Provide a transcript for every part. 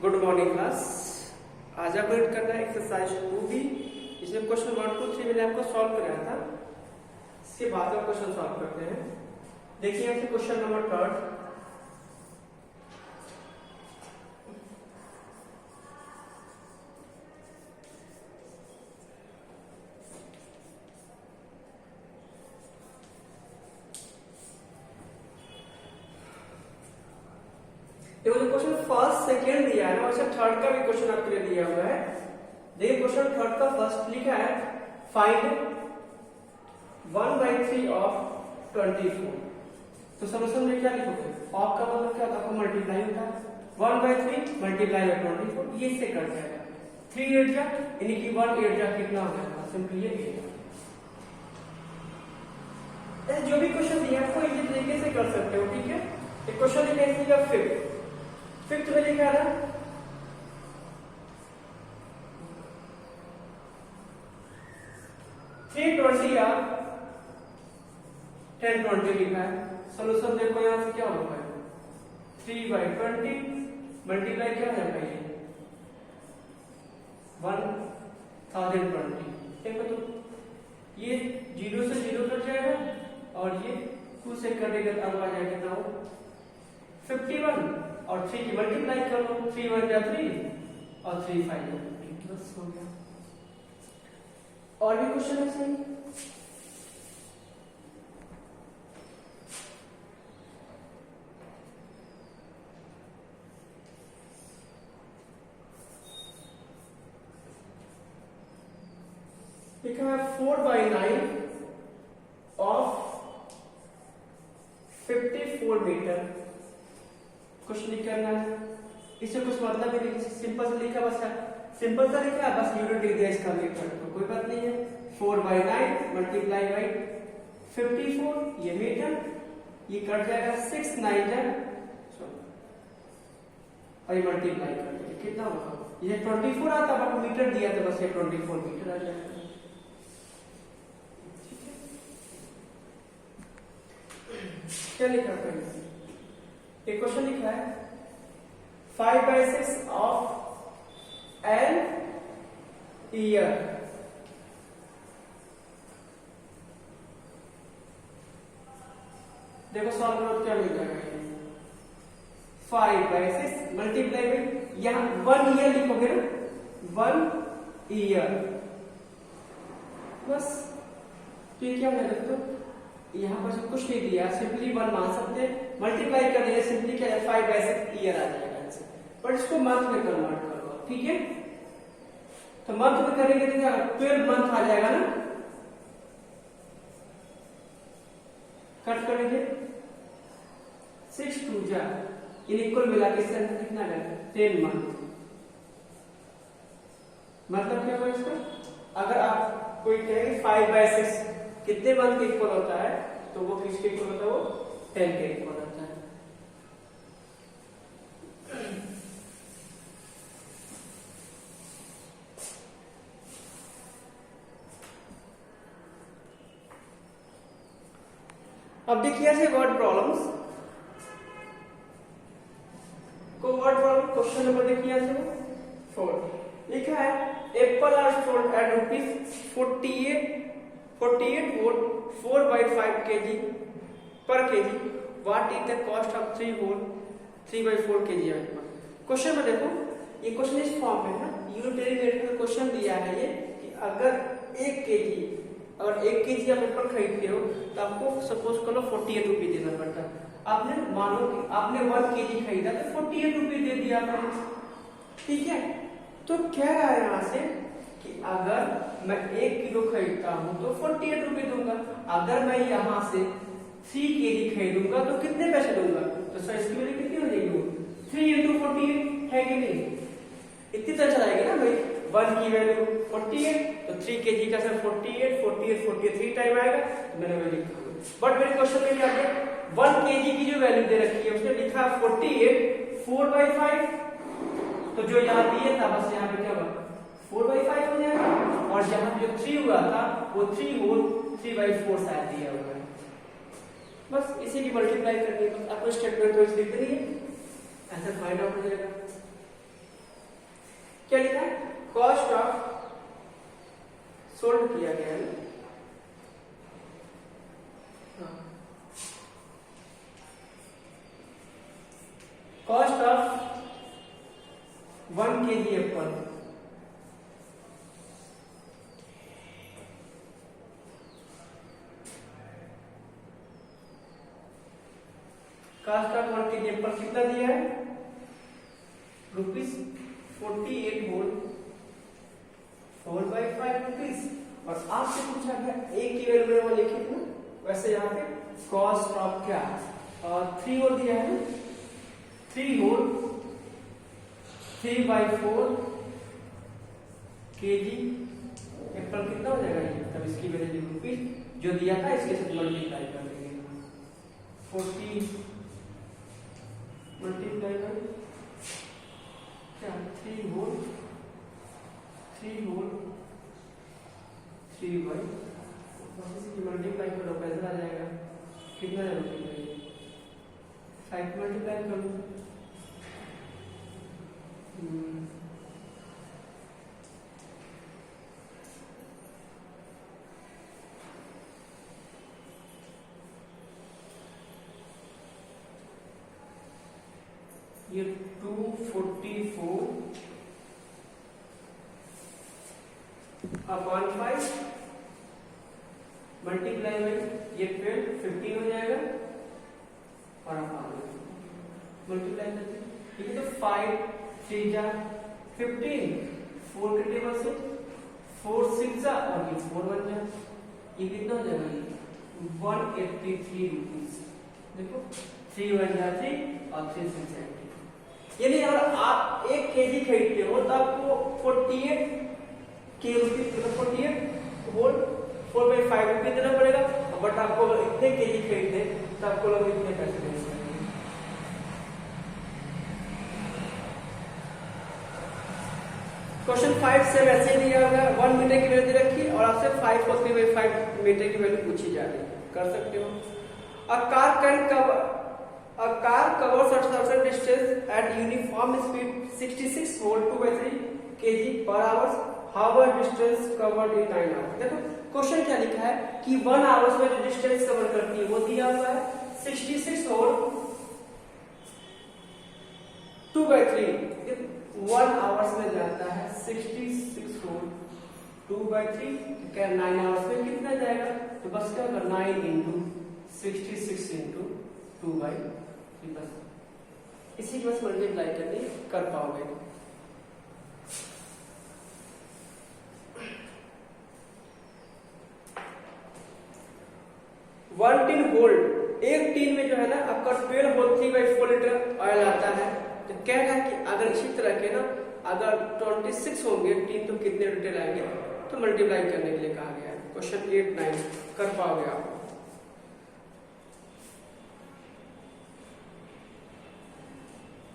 Good morning class. आज आप read करना है एक्सरसाइज 2B। इसमें क्वेश्चन 1 2 3 मैंने आपको सॉल्व कराया था, इसके बाद आप क्वेश्चन सॉल्व करते हैं। देखिए यहाँ से क्वेश्चन नंबर 3। देखो जो क्वेश्चन फर्स्ट सेकंड दिया है ना, वैसे थर्ड का भी क्वेश्चन आपके लिए दिया हुआ है। देखिए क्वेश्चन थर्ड का फर्स्ट लिखा है फाइंड 1/3 ऑफ 24। तो सॉल्यूशन में क्या लिखोगे? ऑफ का मतलब क्या होता है? मल्टीप्लाई होता है। 1/3 मल्टीप्लाई बाय 24, ये से कर जाएगा 3 8 जा, यानी कि 1 8 जा कितना हो जाएगा? सिंपली ये जो भी क्वेश्चन दिया है आपको इसी तरीके से कर सकते हो, ठीक है। एक क्वेश्चन लिखा है इसलिए फिफ्थ में लिखा है ना 320 या 1020 लिखा है। सॉल्यूशन देखो यहां से क्या होगा, 3/20 मल्टीप्लाई क्या है भाई 1020। देखो तो ये 0 से 0 कट जाएगा और ये 2 से कटेगा, अब आ जाएगा कितना हो 51 और 3 की मल्टीप्लाई कर लो, 3 1 जा 3 और 3 5 जा 50, बस हो गया। और भी क्वेश्चन है सही? लिखा है 4/9 ऑफ 54 मीटर। क्वेश्चन लिख करना है, इससे कुछ मतलब नहीं, सिंपल से लिखा, बस सिंपल सा लिखा है, बस यूनिट लिख दिया इसका मीटर, तो कोई बात नहीं है। 4/9 मल्टीप्लाई बाई 54, ये मीटर, ये कट जाएगा 6 9 जा और ये मल्टीप्लाई कर दिया, कितना होगा? ये 24 आता, बट मीटर दिया तो बस ये 24 मीटर आ जाएगा। क्या लिखा है? एक क्वेश्चन लिखा है 5/6 ऑफ एन ईयर। देखो सॉल्व करो क्या मिल जाएगा। 5/6 मल्टीप्लाई बाई, यहां 1 ईयर लिखोगे ना, 1 ईयर, बस। तो ये क्या है दोस्तों, यहाँ पर जो कुछ नहीं दिया, सिंपली 1 मान सकते हैं, मल्टीप्लाई कर देंगे, सिंपली क्या है 5/6 ईयर आ जाएगा आंसर। पर इसको मंथ में कन्वर्ट करो, ठीक है। तो मंथ में करेंगे तो क्या 12 मंथ आ जाएगा ना, कट करेंगे 6 2 जा, इन कुल मिला के इसका कितना गया 10 मंथ। मतलब क्या हुआ इसका? अगर आप कोई कहे 5/6 कितने मंथ के इक्वल होता है, तो वो किसके इक्वल होता है? वो 10 के इक्वल होता है। अब देखिए ऐसे वर्ड प्रॉब्लम्स को, वर्ड प्रॉब्लम क्वेश्चन नंबर देखिए ऐसे 4 लिखा है apple are sold at ₹48 4/5 kg per kg, what is the cost of 3/4 kg apple. Question में देखो, ये क्वेश्चन इस फॉर्म में है ना, यूनिटरी मेथड का क्वेश्चन दिया है ये कि अगर 1 kg आप एप्पल खरीदते हो तो आपको सपोज करो 48 रुपए देना पड़ता है। आपने मानो कि आपने 1 kg खरीदा तो 48 रुपए दे दिया आपने, ठीक है। तो कह रहा है यहां से कि अगर मैं 1 किलो खरीदता हूं तो 48 रुपए दूंगा, अगर मैं यहां से 3 kg खरीदूंगा तो कितने पैसे दूंगा? तो सर इसकी वैल्यू कितनी हो जाएगी? 3 × 48 है कि नहीं? इतनी तो चलाएगी ना भाई, 1 की वैल्यू 48 तो 3 kg का सर 48 3 टाइम आएगा, तो मैंने वैल्यू लिखा। बट मेरे क्वेश्चन में क्या है 1 kg की जो वैल्यू दे रखी है उसने लिखा 48 4/5, तो जो यहाँ दिए था बस यहाँ पे क्या हुआ 4/5 हो जाएगा, और जहां जो 3 हुआ था वो 3 होल 3/4 शायद दिया हुआ है, बस इसी की मल्टीप्लाई करनी है। आपको स्टेटमेंट तो लिख देनी है, आंसर फाइंड आउट हो जाएगा। क्या लिखा है, कॉस्ट ऑफ सोल्ड किया गया है, cost of 1 kg Apple, cost of 1 kg Apple कितना दिया है, ₹48 होल 4/5 रुपीज। और आपसे पूछा गया एक की वैल्यू में वो लिखी थी ना, वैसे यहाँ पे कॉस्ट ऑफ क्या और 3 होल दिया है, 3 होल 3/4 kg एप्पल कितना हो जाएगा ये, तब इसकी वैल्यू रुपीज जो दिया था इसके साथ मल्टीप्लाई कर देंगे, 40 मल्टीप्लाई कर क्या 3 होल 3/, मल्टीप्लाई करो कैसे आ जाएगा, कितना है 5 मल्टीप्लाई कर लो, ये 244 अपॉन 5 मल्टीप्लाई में ये 12 15 हो जाएगा और अपॉन मल्टीप्लाई करते हैं, ठीक है, तो 5 3 जा 15, 4 के टेबल से 4 6 जा और ये 4 बन जाए, ये कितना हो जाएगा, ये 183 रुपीज, देखो 3 1 जा 3 और 3 6 जा 8, यानी अगर आप 1 kg खरीदते हो तो आपको 48 के रुपीज, 48 होल 4/5 रुपीज देना पड़ेगा, बट आपको अगर इतने kg खरीदते तो आपको लोग इतने पैसे देने पड़ेंगे। क्वेश्चन 5 से वैसे ही दिया हुआ है, 1 मीटर की वैल्यू दे रखी और आपसे 5 और 3/5 मीटर की वैल्यू पूछी जा रही है, कर सकते हो। A car covers a certain distance at uniform speed 66 volt 2/3 kg per hour. However, distance covered in 9 hours. देखो क्वेश्चन क्या लिखा है कि 1 आवर्स में जो डिस्टेंस कवर करती है वो दिया हुआ है 66 volt 2/3, 1 आवर्स में जाता है 66 volt 2/3, क्या 9 आवर्स में कितना जाएगा, तो बस क्या होगा 9 into 66 into 2/3, बस इसी की बस मल्टीप्लाई करनी कर पाओगे। वन टिन होल्ड, एक टीन में जो है ना आपका 12 होल 3/4 लीटर ऑयल आता है, तो कह रहा है कि अगर इसी तरह के ना अगर 26 होंगे टीन तो कितने लीटर आएंगे, तो मल्टीप्लाई करने के लिए कहा गया है। क्वेश्चन 8 9 कर पाओगे आप।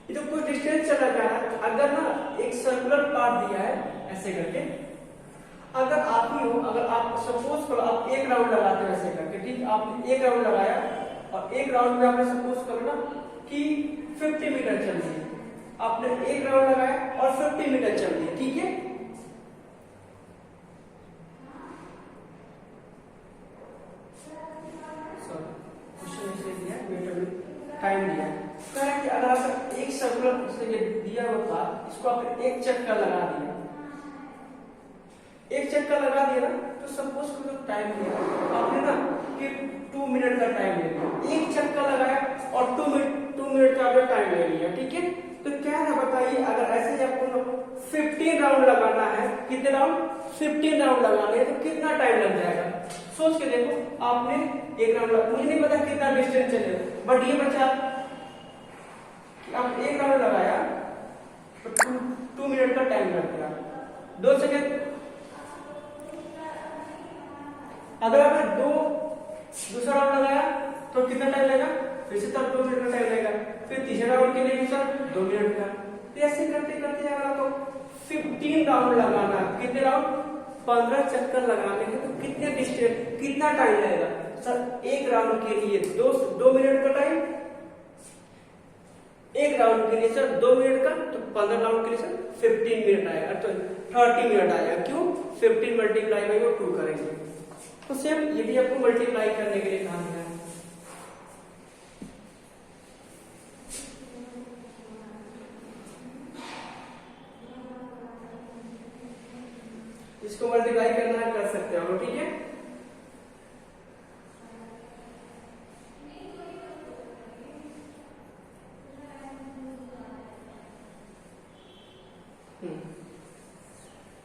ये तो कोई डिस्टेंस चला जा रहा है, अगर ना एक सर्कुलर पार्ट दिया है ऐसे करके, अगर आप ही हो, अगर आप सपोज करो आप एक राउंड लगाते हो ऐसे करके, ठीक, आपने एक राउंड लगाया और एक राउंड में आपने सपोज करो ना कि 50 मीटर चल रही है, आपने एक राउंड लगाया और 50 मीटर चल रही है, ठीक है, टाइम दिया है कि अगर आप एक सर्कुलर ये दिया हुआ था इसको आप एक चक्कर लगा दिया, एक चक्कर लगा दिया ना, तो सपोज करो टाइम दिया आपने ना कि 2 मिनट का टाइम ले लिया, एक चक्कर लगाया और 2 मिनट का आपने टाइम ले लिया, ठीक है, तो क्या है बताइए, अगर ऐसे ही आपको 15 राउंड लगाना है, कितने राउंड 15 राउंड लगाने हैं, तो कितना टाइम लग जाएगा, सोच के देखो। आपने एक राउंड लगा, मुझे नहीं पता कितना डिस्टेंस चलेगा, बट ये बचा कि आप एक राउंड लगाया तो 2 मिनट का टाइम लग गया, 2 सेकेंड। अगर आपने दूसरा राउंड लगाया तो कितना टाइम लगेगा, फिर से तब 2 मिनट का टाइम लगेगा, फिर तीसरे राउंड के लिए सर 2 मिनट का, तो ऐसे करते करते अगर आपको 15 राउंड लगाना, कितने राउंड 15 चक्कर लगाने के, तो कितने डिस्टेंस कितना टाइम लगेगा सर, एक राउंड के लिए 2 मिनट का टाइम, एक राउंड के लिए सर 2 मिनट का, तो 15 राउंड के लिए सर 15 मिनट आएगा, तो 30 मिनट आएगा। क्यों? 15 मल्टीप्लाई बाई 2 करेंगे। तो सेम ये भी आपको मल्टीप्लाई करने के लिए कहा गया है। इसको मल्टीप्लाई करना है, कर सकते हो, ठीक है।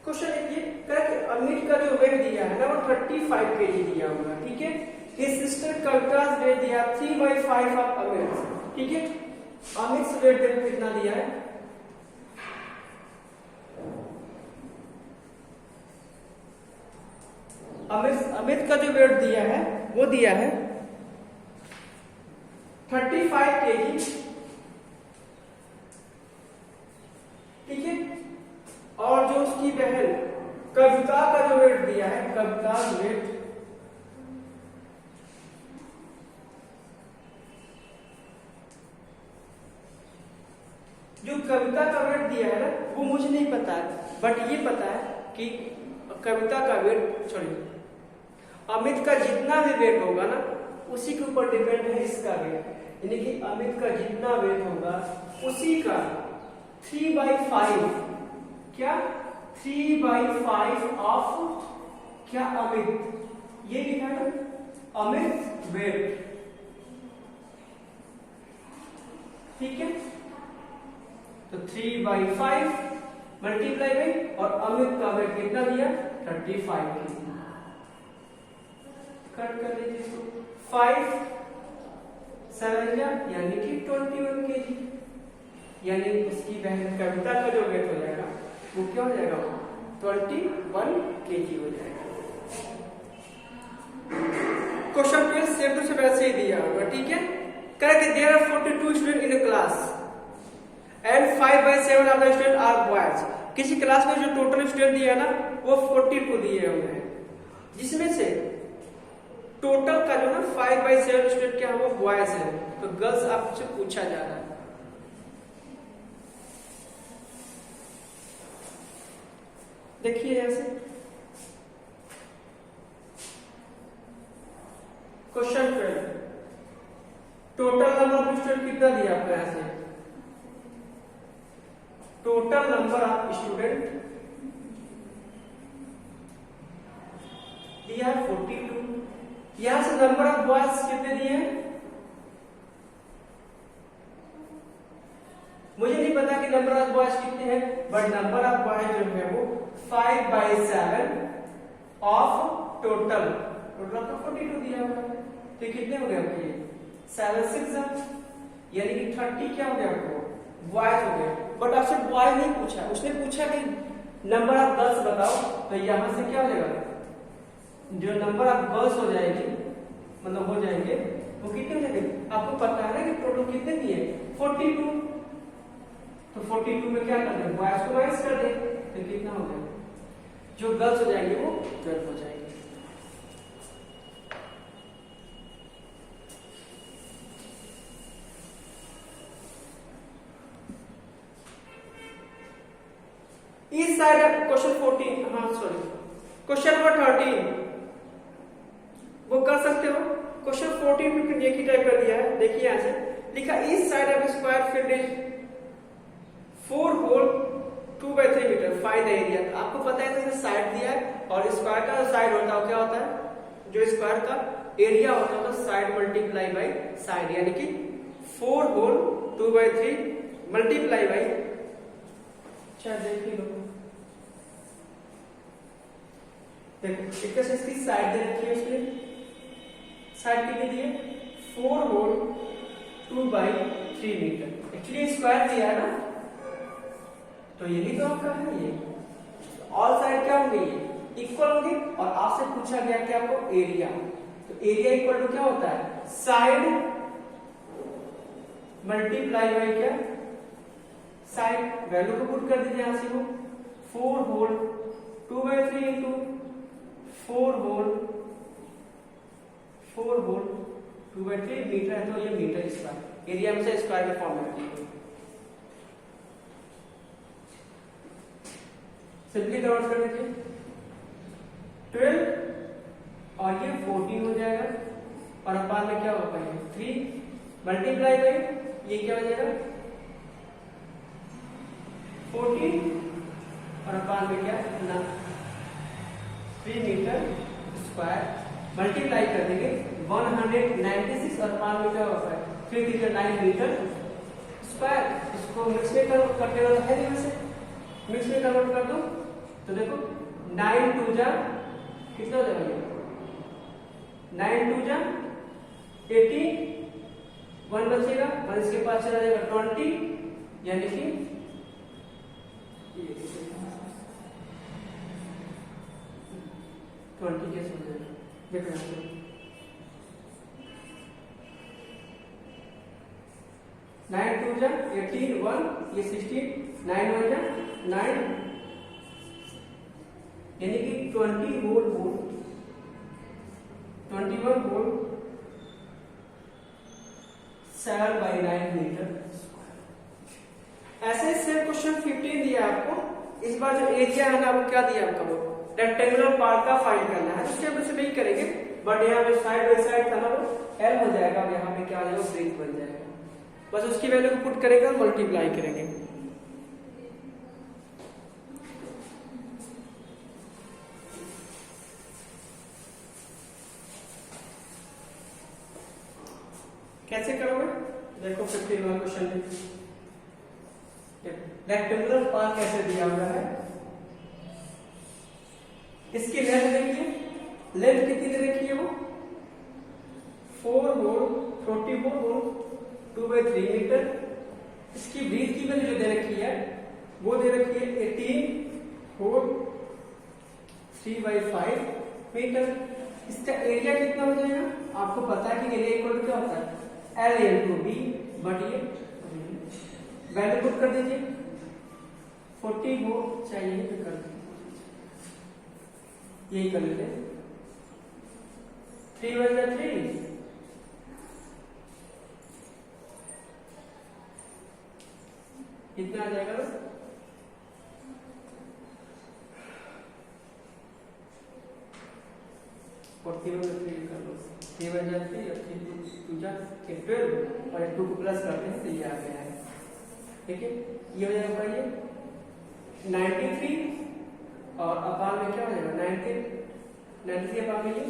क्वेश्चन देखिए, अमित का जो वेट दिया है ना वो 35 kg दिया हुआ, ठीक है। हिज सिस्टर कविता's वेट दिया 3/5 ऑफ अमित, ठीक है। अमित वेट देखो कितना दिया है, अमित का जो वेट दिया है वो दिया है 35 kg, ठीक है। और जो उसकी बहन कविता का जो वेट दिया है, कविता वेट जो कविता का वेट दिया है ना वो मुझे नहीं पता है, बट ये पता है कि कविता का वेट, सॉरी, अमित का जितना भी वेट होगा ना उसी के ऊपर डिपेंड है इसका वेट, यानी कि अमित का जितना वेट होगा उसी का 3/5, क्या 3/5 ऑफ क्या अमित, ये लिखा है अमित वेट, ठीक है। तो 3/5 मल्टीप्लाई बाई, और अमित का वेट कितना दिया 35 kg, कट कर लीजिए इसको, 5 7 यानी कि 21 kg, यानी उसकी बहन कविता का जो वेट हो जाएगा वो क्या हो जाएगा 21 kg हो जाएगा। क्वेश्चन 12 सेम टू सेम ऐसे ही दिया होगा, ठीक है। Correct, there are 42 student in a class and 5/7 of the student are boys. किसी क्लास में जो टोटल स्टूडेंट दिया ना वो 42 दिए हुए हैं, जिसमें से टोटल का जो ना 5/7 स्टूडेंट क्या है वो बॉयज है, तो गर्ल्स आपसे पूछा जा रहा है। देखिए ऐसे question 12, total number of student कितना दिया आपको, ऐसे टोटल नंबर ऑफ स्टूडेंट दिया है 42, यहां से नंबर ऑफ बॉयज कितने दिए हैं मुझे नहीं पता कि नंबर ऑफ बॉयज कितने हैं, बट नंबर ऑफ बॉयज जो है वो 5/7 ऑफ टोटल आपको 42 दिया हुआ है, तो कितने हो गए आपके 7 6 यानी कि 30 क्या हो गया आपको बॉयज हो गए। बट आपसे बॉयज नहीं पूछा, उसने पूछा कि नंबर ऑफ गर्ल्स बताओ, तो यहां से क्या हो जाएगा जो नंबर ऑफ गर्ल्स हो जाएगी, मतलब हो जाएंगे वो कितने हो जाएंगे, आपको पता है ना कि टोटल कितने दिए 42, तो 42 में क्या कर दे बॉयज को माइनस कर दे, तो कितना हो गया, जो गर्ल्स हो जाएंगे वो 12 हो जाएंगे। इस साइड ऑफ क्वेश्चन 14, हाँ सॉरी क्वेश्चन नंबर 13 वो कर सकते हो। क्वेश्चन 14 15 एक ही टाइप का दिया है, देखिए यहां से लिखा इस side of square field is 4 whole 2/3 metre, find the area. आपको पता है कि साइड दिया है और स्क्वायर का जो साइड होता है क्या होता है, जो स्क्वायर का एरिया होता है तो साइड मल्टीप्लाई बाई साइड, यानी कि 4 होल 2/3 मल्टीप्लाई बाई, अच्छा देखिए लो देखो एक इसकी साइड दे रखी है, उसके साइड कितनी दी है 4 होल 2/3 मीटर, एक्चुअली स्क्वायर दिया है ना, तो यही तो आपका है, ये ऑल साइड क्या होंगे ये इक्वल होंगे, और आपसे पूछा गया कि आपको एरिया, तो एरिया इक्वल टू क्या होता है साइड मल्टीप्लाई बाई क्या साइड, वैल्यू को पुट कर दीजिए यहां से, वो 4 होल 2/3 इंटू 4 होल 2/3 मीटर है, तो ये मीटर स्क्वायर, एरिया में से स्क्वायर के फॉर्म में रखिए। सिंपली कन्वर्ट कर दीजिए 12 और ये 14 हो जाएगा और अपान में क्या होगा ये 3 मल्टीप्लाई बाई ये क्या हो जाएगा 14 और अपान में क्या ना 3 मीटर स्क्वायर मल्टीप्लाई कर देंगे 196 और अपान में क्या होगा 3 3 9 मीटर स्क्वायर। इसको मिक्स में करने वाला है नहीं वैसे मिक्स में कन्वर्ट कर दो तो देखो 9 2 जा कितना हो जाएगा 9 2 जा 18 1 बचेगा और इसके पास चला जाएगा 20 यानी कि ये 20 कैसे हो जाएगा देखो 9 2 जा 18 1 ये 16 9 1 जा 9 यानी कि 20 वोल्ट 21 वोल्ट 7/9 मीटर। ऐसे सेम क्वेश्चन 15 दिया आपको। इस बार जो एरिया है ना वो क्या दिया आपका वो रेक्टेंगुलर पार्ट का फाइंड करना है। तो हम नहीं करेंगे बट यहाँ पे साइड बाई साइड था ना वो एल हो जाएगा और यहाँ पे क्या हो जाएगा ब्रेक बन जाएगा। बस उसकी वैल्यू को पुट करेंगे और मल्टीप्लाई करेंगे। कैसे करोगे देखो 15 वाला क्वेश्चन में रेक्टेंगुलर पार्ट कैसे दिया हुआ है। इसकी लेंथ देखिए लेंथ कितनी दे रखी है वो 4 वोल्ट 44 वोल्ट 2/3 मीटर। इसकी ब्रीथ की वैल्यू जो दे रखी है वो दे रखी है 18 वोल्ट 3/5 मीटर। इसका एरिया कितना हो जाएगा आपको पता है कि एरिया इक्वल क्या होता है L into B बट ये वैल्यू पुट कर दीजिए 40 वो चाहिए तो कर दीजिए यही कर लेते 3/3 कितना आ जाएगा 40/3 कर लो 3/3 और 3 2 जा 12 और 2 को प्लस करते हैं तो ये आ गया है। ठीक है ये हो जाएगा ये 93 और अपान में क्या हो जाएगा 93 अपान में ये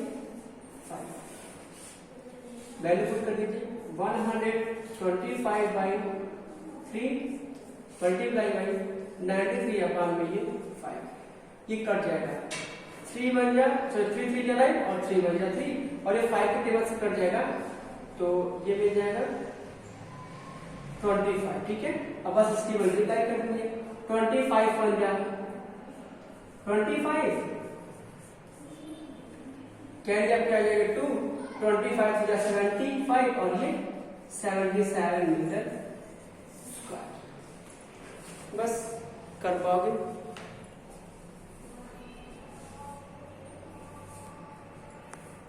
5 वैल्यू पुट कर दीजिए 125/3 मल्टीप्लाई बाई 93 अपान में ये 5 ये कट जाएगा 3 1 जा 3 3 जा 9 और 3 1 जा 3 और ये 5 के टेबल से कट जाएगा तो ये मिल जाएगा 25। ठीक है अब बस इसकी मल्टीप्लाई कर दीजिए 25 1 जा 25 कैरी अप क्या आ जाएगा 2 25 जा 75 और ये 77 मीटर स्क्वायर। बस कर पाओगे।